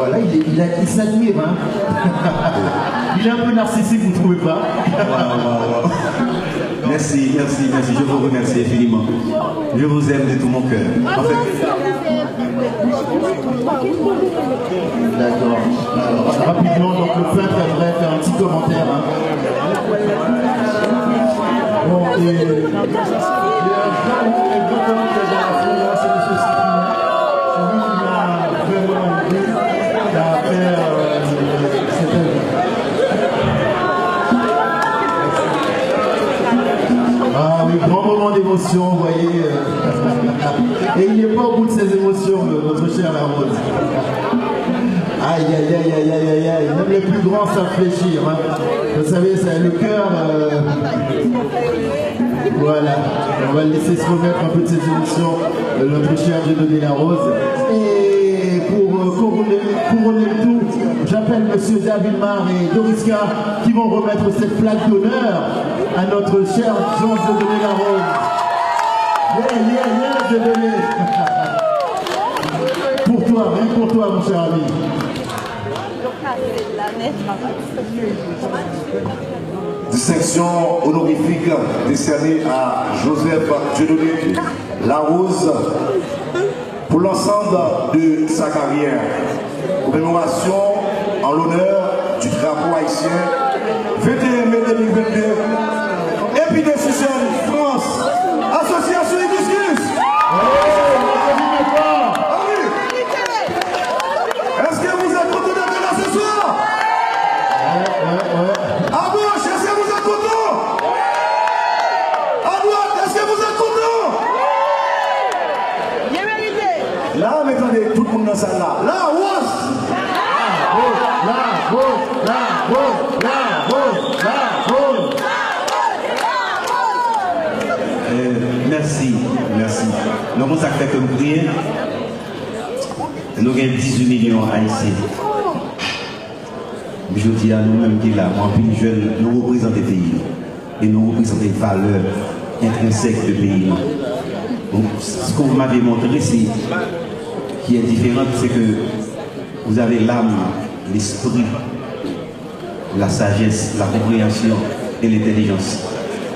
Voilà, il s'admire, hein. Il est un peu narcissique, vous ne trouvez pas? Merci, je vous remercie infiniment. Je vous aime de tout mon cœur. En fait... D'accord. Alors, rapidement, donc le peintre aimerait faire un petit commentaire. Hein. Bon, et il y a un grand commentaire dans la foule, c'est M. Cyprien. C'est lui qui m'a vraiment aidé à faire cette œuvre. Ah oui, grand moment d'émotion, vous voyez. Et il n'est pas au bout de ses émotions, notre cher Larose. Aïe, aïe, aïe, aïe, aïe, aïe, aïe. Même les plus grands savent fléchir. Hein. Vous savez, c'est le cœur. Voilà. On va le laisser se remettre un peu de ses émotions, notre cher Dieudonné Larose. Et pour couronner le tout, j'appelle M. Davilmar et Doriska qui vont remettre cette plaque d'honneur à notre cher Jean Dieudonné Larose. Yeah, Dieudonné. Pour toi, rien pour toi, mon cher ami. Distinction honorifique décernée à Joseph Dieudonné Larose pour l'ensemble de sa carrière. Commémoration en l'honneur du drapeau haïtien 21 mai 2022. Épidécisienne France, Association Hibiscus. Est-ce que vous êtes content d'être là ce soir? À gauche, est-ce que vous êtes content? À droite, est-ce que vous êtes content? Là, mais attendez, tout le monde dans ça là. Là, ouas! Merci. Nous avons fait comme prière. Nous avons 18 millions haïtiens. Je dis à nous-mêmes qui là, en plus jeune, nous représentons le pays. Et nous représentons les valeurs intrinsèques du pays. Donc, ce qu'on m'avait montré, c'est qui est différent, c'est que vous avez l'âme, l'esprit, la sagesse, la compréhension et l'intelligence.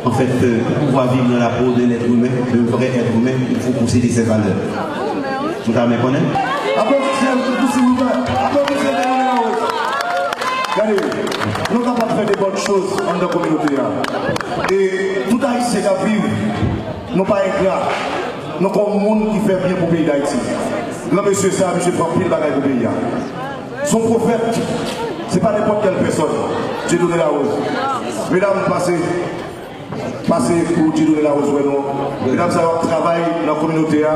En fait, pour pouvoir vivre dans la peau de l'être humain, de vrai être humain, il faut posséder ces valeurs. Vous avez connaître? Regardez, nous sommes capables de faire des bonnes choses dans la communauté. Et tout haïtien qui vit, nous pas ingrats. Nous sommes un monde qui fait bien pour le pays d'Haïti. Grand monsieur ça, monsieur prend pile bagaille pour le pays. Son prophète, ce n'est pas n'importe quelle personne. Dieudonné Larose. Mesdames, passez pour Dieudonné Larose. Mesdames, ça travaille dans la communauté. À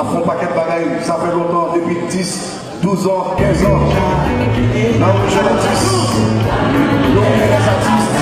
fond paquet de bagailles. Ça fait longtemps, depuis 10, 12 ans, 15 ans. Là où je l'artiste, l'on est les artistes.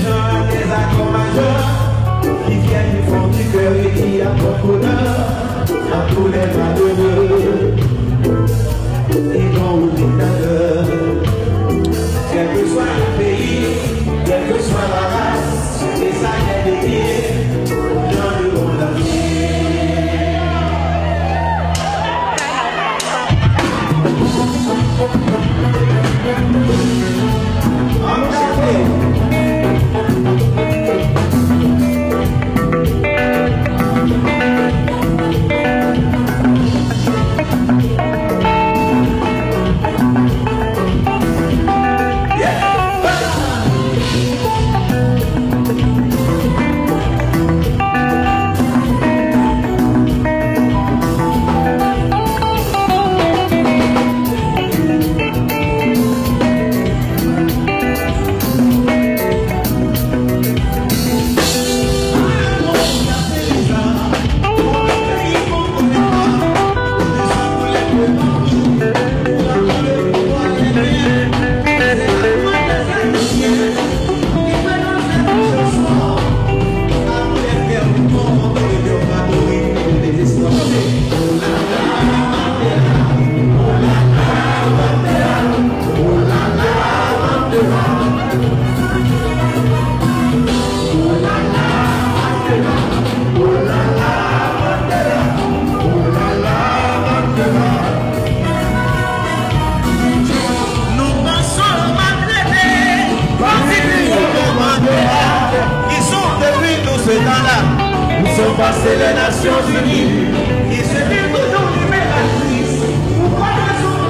gens, des accords majeurs qui viennent du fond du cœur et qui apportent bonheur à tous les malheureux et non aux dictateurs. Quel que soit le pays, quelle que soit la race, et ça est dédié dans le monde entier. C'est les Nations Unies qui se disent toujours libératrices. Pourquoi ne sont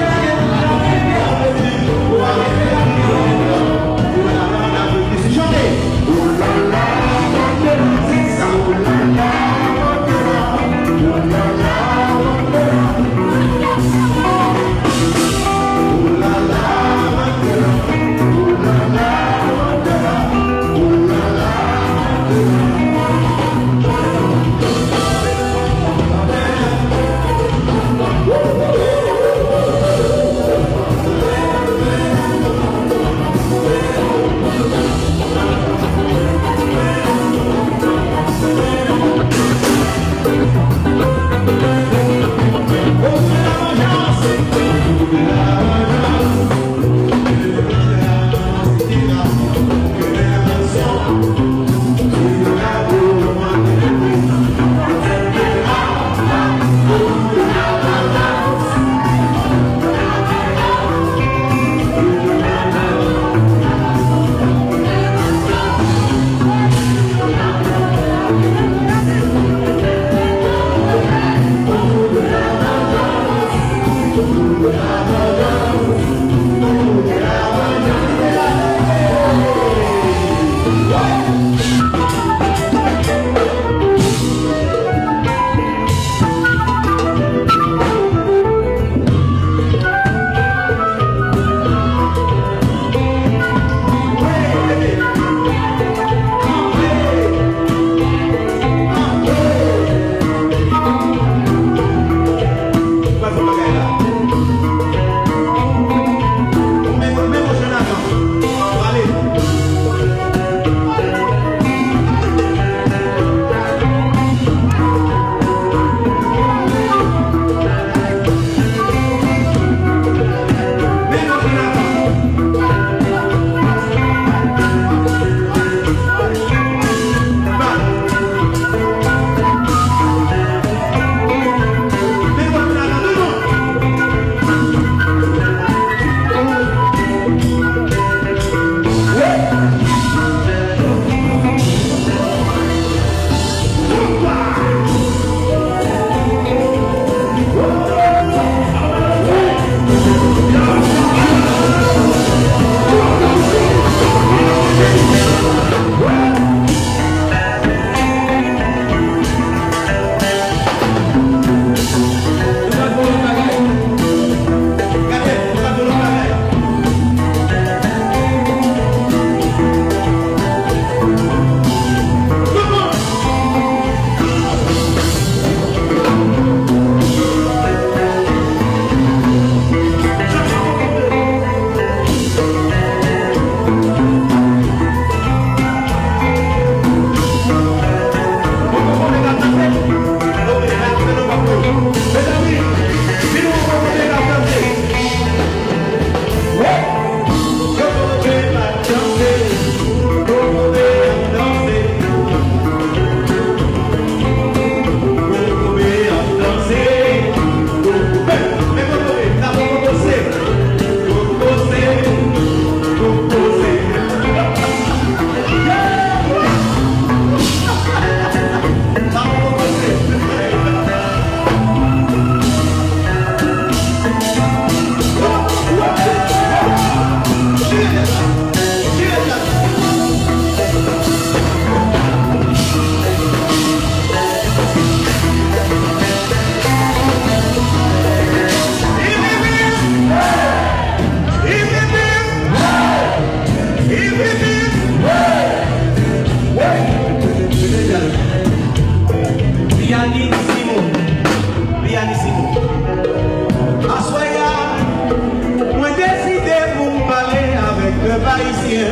haïtien.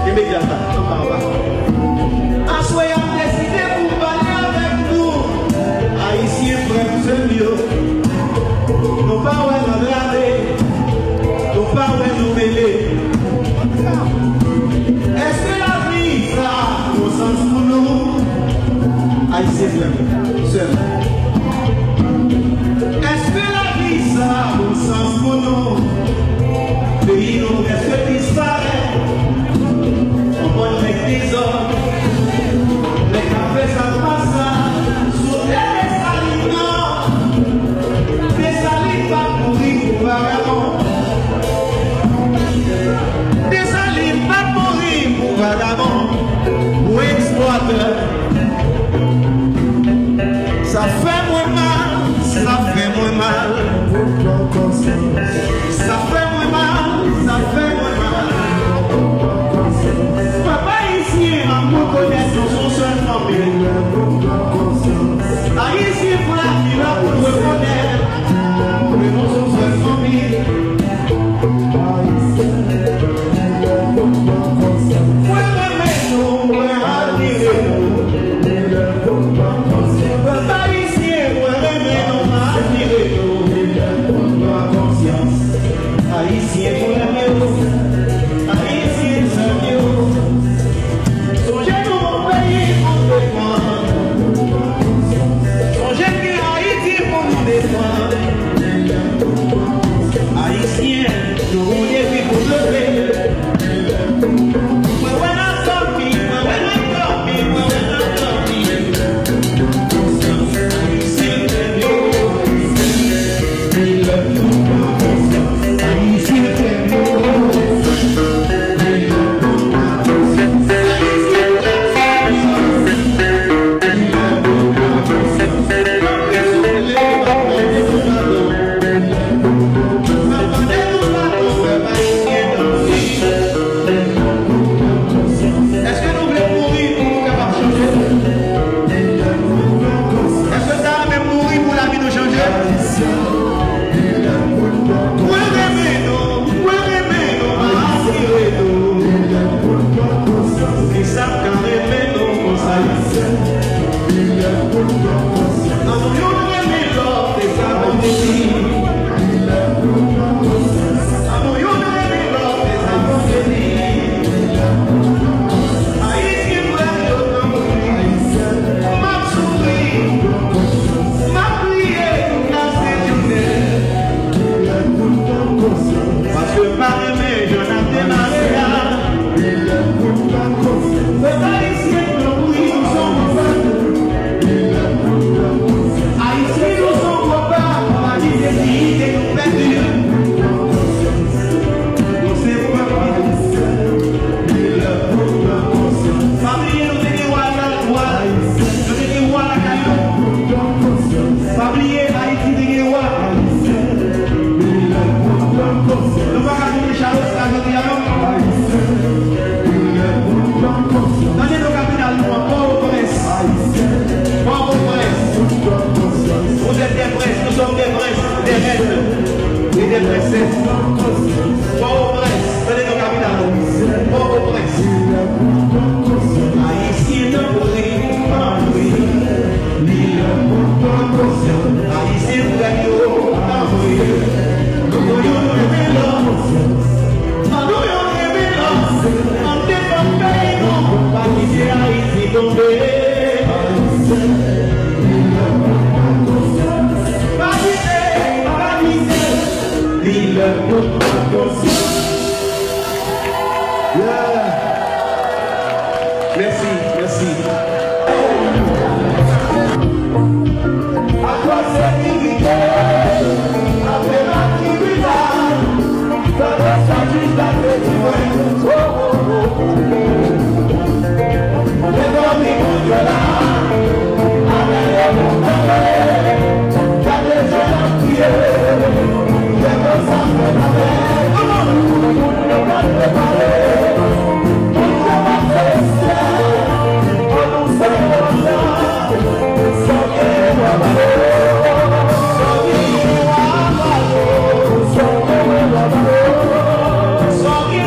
Immédiatement, Assoyez décidé pour parler avec nous. Haïtiens, frères, sœurs, nous pas nous regarder, nous pas nous mêler. Est-ce que la vie, ça, au sens pour nous? Haïtiens, frères, sœurs. Est-ce que la vie, ça, au sens pour nous? Pays, nous, est-ce que disparaît? On va avec des hommes, les cafés, ça passe, sous les aliments, des salives pas pourrir pour vagabond. Des salives pas pourrir pour vagabond, pour exploiter. Ça fait moins mal, ça fait moins mal. Ça fait moins mal, ça fait moins mal. Papa ici, maman connaît son seul famille. Ici, pour la vie, là, pour le reconnaître, mais non, son seul famille. Ouais, mais nous, ouais, admirez-nous. Papa ici, ouais, mais non, admirez-nous. Haïtien pour la mieux, Haïtien c'est mieux. Songez-nous mon pays pour nous défendre. Songez que Haïti pour nous défendre. Haïtien, nous on est vivre pour lever. We're not coming, we're not coming, we're not coming. Haïtien c'est mieux. We love you. Merci, merci. Só que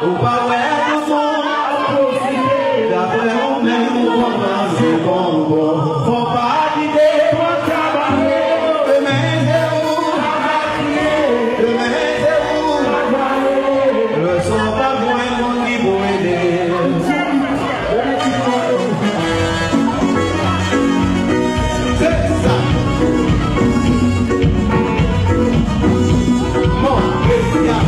Ou pas ouais tout le monde. D'après mon même, on comprend, c'est bon. Faut pas quitter. Demain c'est où? Demain c'est où? Le son pas moins bon qui pour aider. C'est ça. Mon Christian.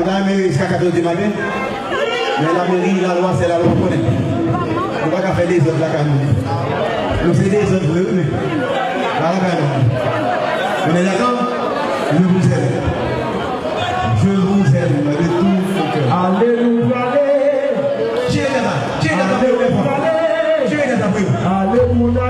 dans la mairie jusqu'à 4h du matin. Mais la mairie, la loi, c'est la loi qu'on connaît. On ne va pas faire des autres là quand même. Nous, c'est des autres. On est d'accord? Je vous aime. Je vous aime de tout mon cœur. Alléluia. Tu es là. Tu es là. Tu es là. Alléluia.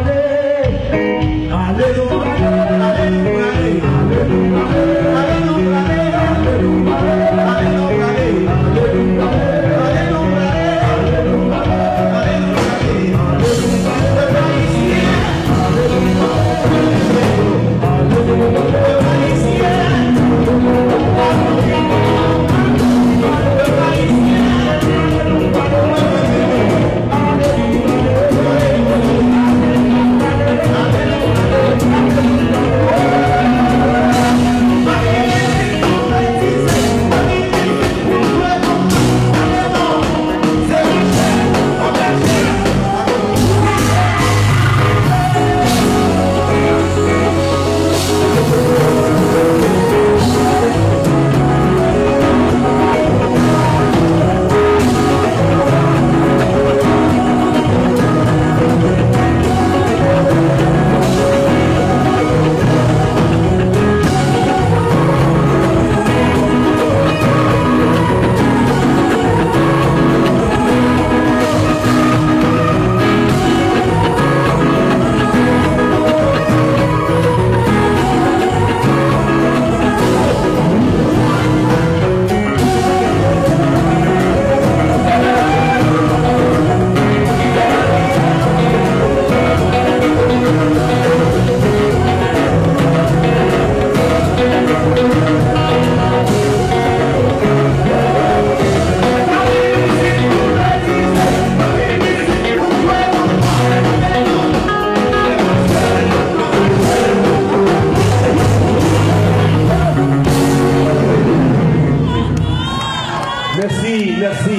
Merci.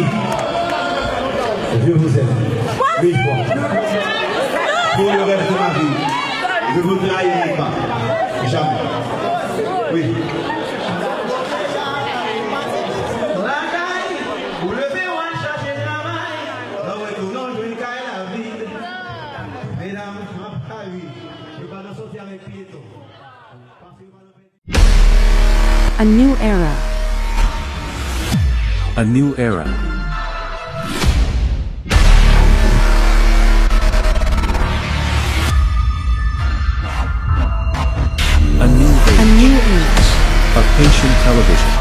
Je vous aime. 1000 fois. Pour le reste de ma vie, je ne vous trahirai pas. Jamais. Oui. Vous levez, on cherche le travail. Dans le tournant, je vais cailler la vie. Mesdames, je vais pas sortir avec piéton. A new era. A new era. A new age of Haitian television.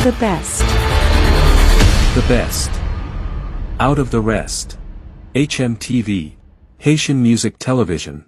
The best. The best. Out of the rest. HMTV. Haitian Music Television.